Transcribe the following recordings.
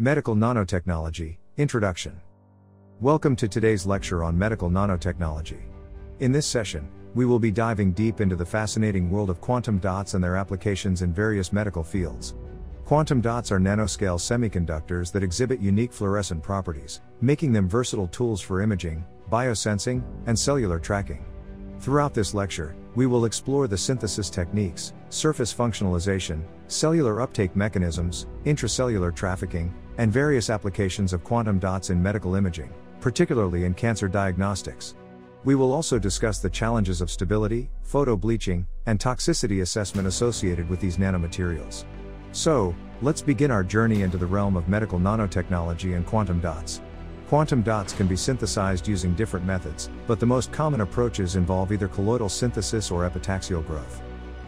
Medical Nanotechnology, Introduction. Welcome to today's lecture on medical nanotechnology. In this session, we will be diving deep into the fascinating world of quantum dots and their applications in various medical fields. Quantum dots are nanoscale semiconductors that exhibit unique fluorescent properties, making them versatile tools for imaging, biosensing, and cellular tracking. Throughout this lecture, we will explore the synthesis techniques, surface functionalization, cellular uptake mechanisms, intracellular trafficking, and various applications of quantum dots in medical imaging, particularly in cancer diagnostics. We will also discuss the challenges of stability, photo bleaching, and toxicity assessment associated with these nanomaterials. So, let's begin our journey into the realm of medical nanotechnology and quantum dots. Quantum dots can be synthesized using different methods, but the most common approaches involve either colloidal synthesis or epitaxial growth.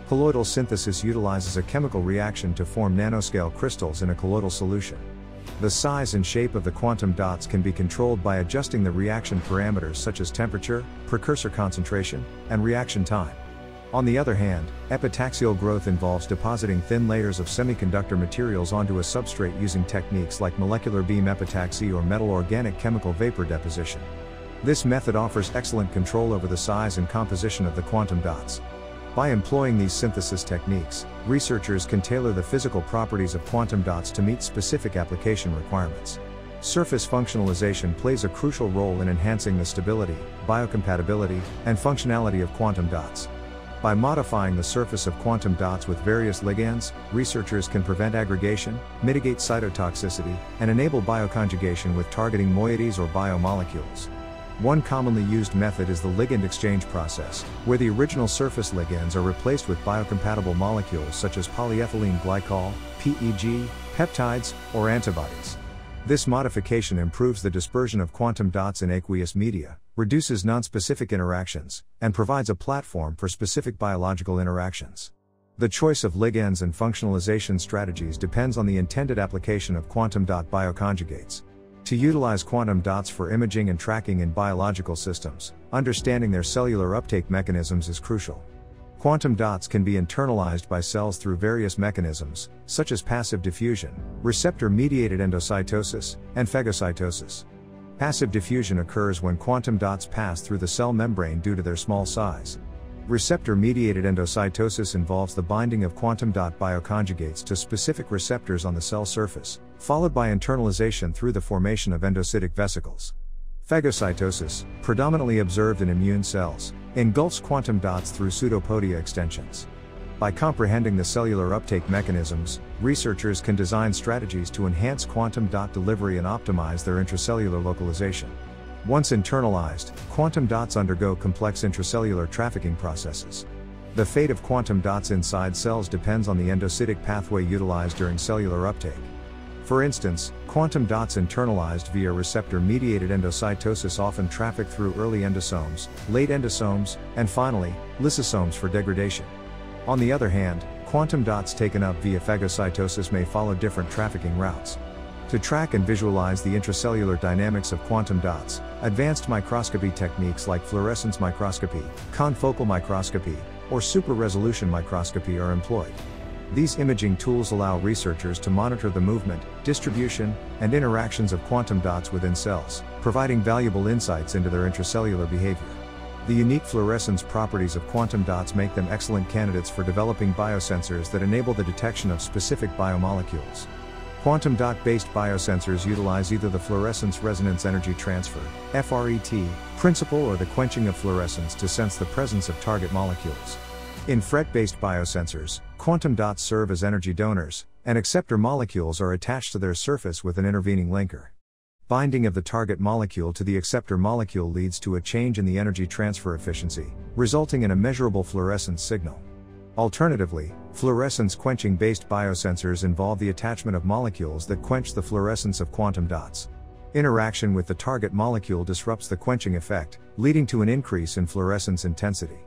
Colloidal synthesis utilizes a chemical reaction to form nanoscale crystals in a colloidal solution. The size and shape of the quantum dots can be controlled by adjusting the reaction parameters such as temperature, precursor concentration, and reaction time. On the other hand, epitaxial growth involves depositing thin layers of semiconductor materials onto a substrate using techniques like molecular beam epitaxy or metal organic chemical vapor deposition. This method offers excellent control over the size and composition of the quantum dots. By employing these synthesis techniques, researchers can tailor the physical properties of quantum dots to meet specific application requirements. Surface functionalization plays a crucial role in enhancing the stability, biocompatibility, and functionality of quantum dots. By modifying the surface of quantum dots with various ligands, researchers can prevent aggregation, mitigate cytotoxicity, and enable bioconjugation with targeting moieties or biomolecules. One commonly used method is the ligand exchange process, where the original surface ligands are replaced with biocompatible molecules such as polyethylene glycol, PEG, peptides, or antibodies. This modification improves the dispersion of quantum dots in aqueous media, reduces nonspecific interactions, and provides a platform for specific biological interactions. The choice of ligands and functionalization strategies depends on the intended application of quantum dot bioconjugates. To utilize quantum dots for imaging and tracking in biological systems, understanding their cellular uptake mechanisms is crucial. Quantum dots can be internalized by cells through various mechanisms, such as passive diffusion, receptor-mediated endocytosis, and phagocytosis. Passive diffusion occurs when quantum dots pass through the cell membrane due to their small size. Receptor-mediated endocytosis involves the binding of quantum dot bioconjugates to specific receptors on the cell surface, followed by internalization through the formation of endocytic vesicles. Phagocytosis, predominantly observed in immune cells, engulfs quantum dots through pseudopodia extensions. By comprehending the cellular uptake mechanisms, researchers can design strategies to enhance quantum dot delivery and optimize their intracellular localization. Once internalized, quantum dots undergo complex intracellular trafficking processes. The fate of quantum dots inside cells depends on the endocytic pathway utilized during cellular uptake. For instance, quantum dots internalized via receptor-mediated endocytosis often traffic through early endosomes, late endosomes, and finally, lysosomes for degradation. On the other hand, quantum dots taken up via phagocytosis may follow different trafficking routes. To track and visualize the intracellular dynamics of quantum dots, advanced microscopy techniques like fluorescence microscopy, confocal microscopy, or super-resolution microscopy are employed. These imaging tools allow researchers to monitor the movement, distribution, and interactions of quantum dots within cells, providing valuable insights into their intracellular behavior. The unique fluorescence properties of quantum dots make them excellent candidates for developing biosensors that enable the detection of specific biomolecules. Quantum dot-based biosensors utilize either the fluorescence resonance energy transfer (FRET) principle or the quenching of fluorescence to sense the presence of target molecules. In FRET-based biosensors, quantum dots serve as energy donors, and acceptor molecules are attached to their surface with an intervening linker. Binding of the target molecule to the acceptor molecule leads to a change in the energy transfer efficiency, resulting in a measurable fluorescence signal. Alternatively, fluorescence quenching-based biosensors involve the attachment of molecules that quench the fluorescence of quantum dots. Interaction with the target molecule disrupts the quenching effect, leading to an increase in fluorescence intensity.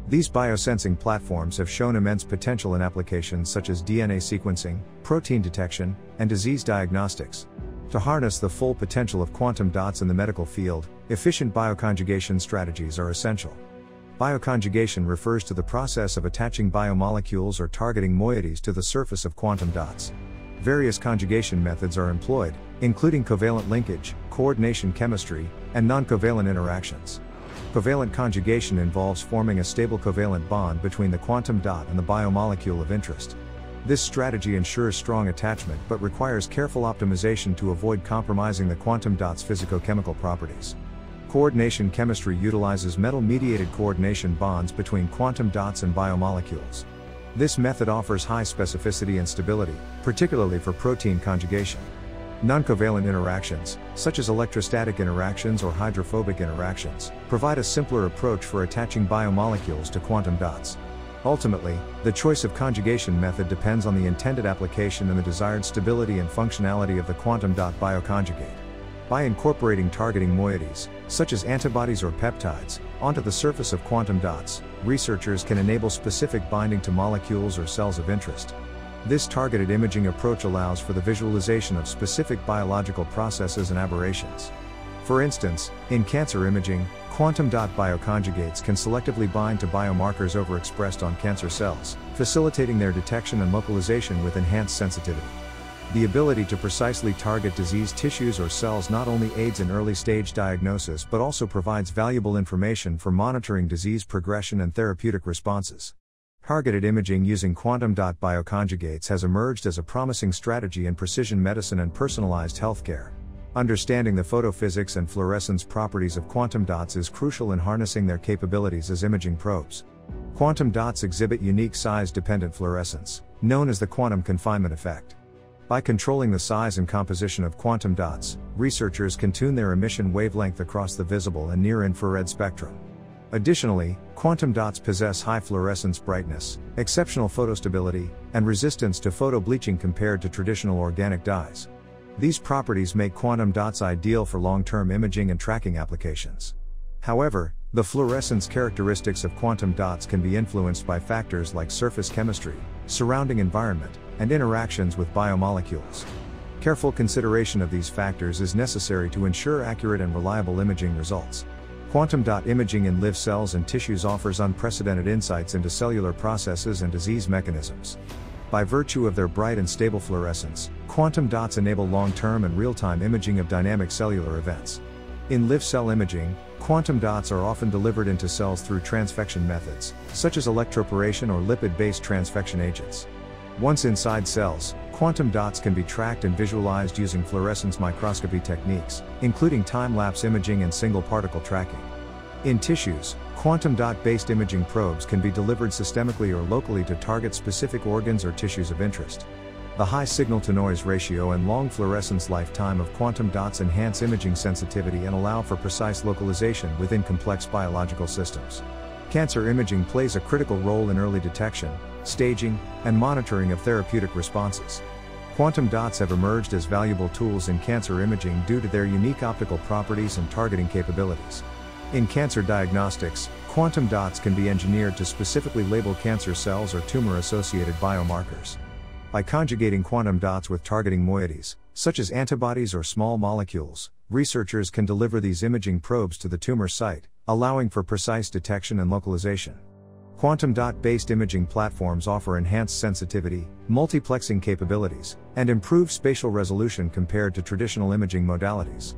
These biosensing platforms have shown immense potential in applications such as DNA sequencing, protein detection, and disease diagnostics. To harness the full potential of quantum dots in the medical field, efficient bioconjugation strategies are essential. Bioconjugation refers to the process of attaching biomolecules or targeting moieties to the surface of quantum dots. Various conjugation methods are employed, including covalent linkage, coordination chemistry, and non-covalent interactions. Covalent conjugation involves forming a stable covalent bond between the quantum dot and the biomolecule of interest. This strategy ensures strong attachment but requires careful optimization to avoid compromising the quantum dot's physicochemical properties. Coordination chemistry utilizes metal-mediated coordination bonds between quantum dots and biomolecules. This method offers high specificity and stability, particularly for protein conjugation. Non-covalent interactions, such as electrostatic interactions or hydrophobic interactions, provide a simpler approach for attaching biomolecules to quantum dots. Ultimately, the choice of conjugation method depends on the intended application and the desired stability and functionality of the quantum dot bioconjugate. By incorporating targeting moieties, such as antibodies or peptides, onto the surface of quantum dots, researchers can enable specific binding to molecules or cells of interest. This targeted imaging approach allows for the visualization of specific biological processes and aberrations. For instance, in cancer imaging, quantum dot bioconjugates can selectively bind to biomarkers overexpressed on cancer cells, facilitating their detection and localization with enhanced sensitivity. The ability to precisely target diseased tissues or cells not only aids in early-stage diagnosis but also provides valuable information for monitoring disease progression and therapeutic responses. Targeted imaging using quantum dot bioconjugates has emerged as a promising strategy in precision medicine and personalized healthcare. Understanding the photophysics and fluorescence properties of quantum dots is crucial in harnessing their capabilities as imaging probes. Quantum dots exhibit unique size-dependent fluorescence, known as the quantum confinement effect. By controlling the size and composition of quantum dots, researchers can tune their emission wavelength across the visible and near-infrared spectrum. Additionally, quantum dots possess high fluorescence brightness, exceptional photostability, and resistance to photobleaching compared to traditional organic dyes. These properties make quantum dots ideal for long-term imaging and tracking applications. However, the fluorescence characteristics of quantum dots can be influenced by factors like surface chemistry, surrounding environment, and interactions with biomolecules. Careful consideration of these factors is necessary to ensure accurate and reliable imaging results. Quantum dot imaging in live cells and tissues offers unprecedented insights into cellular processes and disease mechanisms. By virtue of their bright and stable fluorescence, quantum dots enable long-term and real-time imaging of dynamic cellular events. In live cell imaging, quantum dots are often delivered into cells through transfection methods, such as electroporation or lipid-based transfection agents. Once inside cells, quantum dots can be tracked and visualized using fluorescence microscopy techniques, including time-lapse imaging and single-particle tracking. In tissues, quantum dot-based imaging probes can be delivered systemically or locally to target specific organs or tissues of interest. The high signal-to-noise ratio and long fluorescence lifetime of quantum dots enhance imaging sensitivity and allow for precise localization within complex biological systems. Cancer imaging plays a critical role in early detection, staging, and monitoring of therapeutic responses. Quantum dots have emerged as valuable tools in cancer imaging due to their unique optical properties and targeting capabilities. In cancer diagnostics, quantum dots can be engineered to specifically label cancer cells or tumor-associated biomarkers. By conjugating quantum dots with targeting moieties, such as antibodies or small molecules, researchers can deliver these imaging probes to the tumor site, allowing for precise detection and localization. Quantum dot-based imaging platforms offer enhanced sensitivity, multiplexing capabilities, and improved spatial resolution compared to traditional imaging modalities.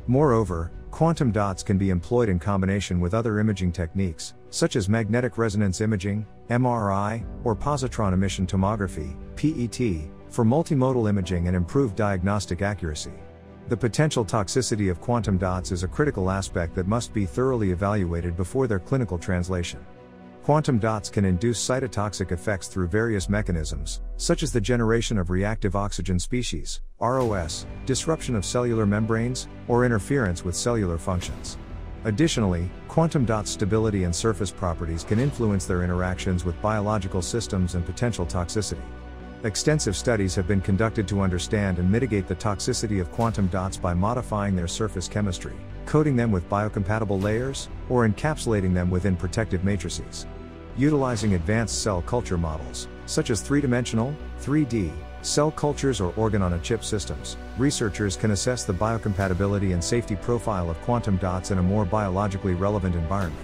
Moreover, quantum dots can be employed in combination with other imaging techniques, such as magnetic resonance imaging, MRI, or positron emission tomography, PET, for multimodal imaging and improved diagnostic accuracy. The potential toxicity of quantum dots is a critical aspect that must be thoroughly evaluated before their clinical translation. Quantum dots can induce cytotoxic effects through various mechanisms, such as the generation of reactive oxygen species, ROS, disruption of cellular membranes, or interference with cellular functions. Additionally, quantum dots' stability and surface properties can influence their interactions with biological systems and potential toxicity. Extensive studies have been conducted to understand and mitigate the toxicity of quantum dots by modifying their surface chemistry, coating them with biocompatible layers, or encapsulating them within protective matrices. Utilizing advanced cell culture models, such as three-dimensional, 3D, cell cultures or organ-on-a-chip systems, researchers can assess the biocompatibility and safety profile of quantum dots in a more biologically relevant environment.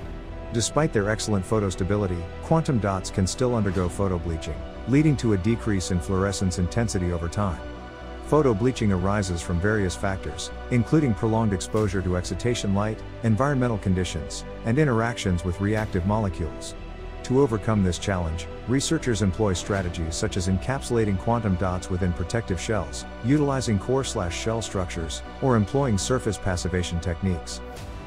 Despite their excellent photostability, quantum dots can still undergo photobleaching, leading to a decrease in fluorescence intensity over time. Photo bleaching arises from various factors, including prolonged exposure to excitation light, environmental conditions, and interactions with reactive molecules. To overcome this challenge, researchers employ strategies such as encapsulating quantum dots within protective shells, utilizing core/shell structures, or employing surface passivation techniques.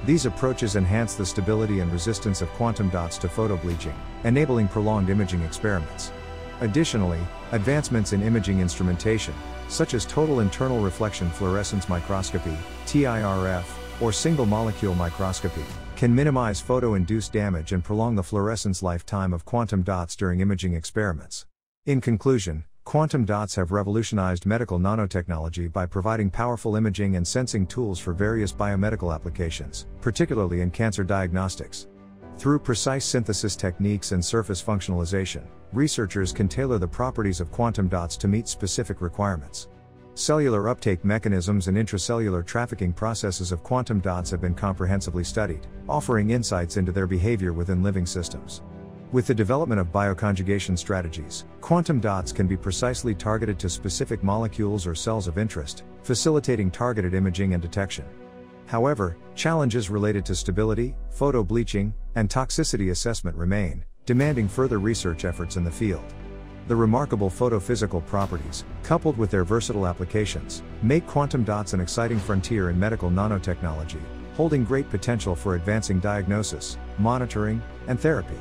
These approaches enhance the stability and resistance of quantum dots to photobleaching, enabling prolonged imaging experiments. Additionally, advancements in imaging instrumentation, such as total internal reflection fluorescence microscopy, TIRF, or single-molecule microscopy, can minimize photo-induced damage and prolong the fluorescence lifetime of quantum dots during imaging experiments. In conclusion, quantum dots have revolutionized medical nanotechnology by providing powerful imaging and sensing tools for various biomedical applications, particularly in cancer diagnostics. Through precise synthesis techniques and surface functionalization, researchers can tailor the properties of quantum dots to meet specific requirements. Cellular uptake mechanisms and intracellular trafficking processes of quantum dots have been comprehensively studied, offering insights into their behavior within living systems. With the development of bioconjugation strategies, quantum dots can be precisely targeted to specific molecules or cells of interest, facilitating targeted imaging and detection. However, challenges related to stability, photobleaching, and toxicity assessment remain, demanding further research efforts in the field. The remarkable photophysical properties, coupled with their versatile applications, make quantum dots an exciting frontier in medical nanotechnology, holding great potential for advancing diagnosis, monitoring, and therapy.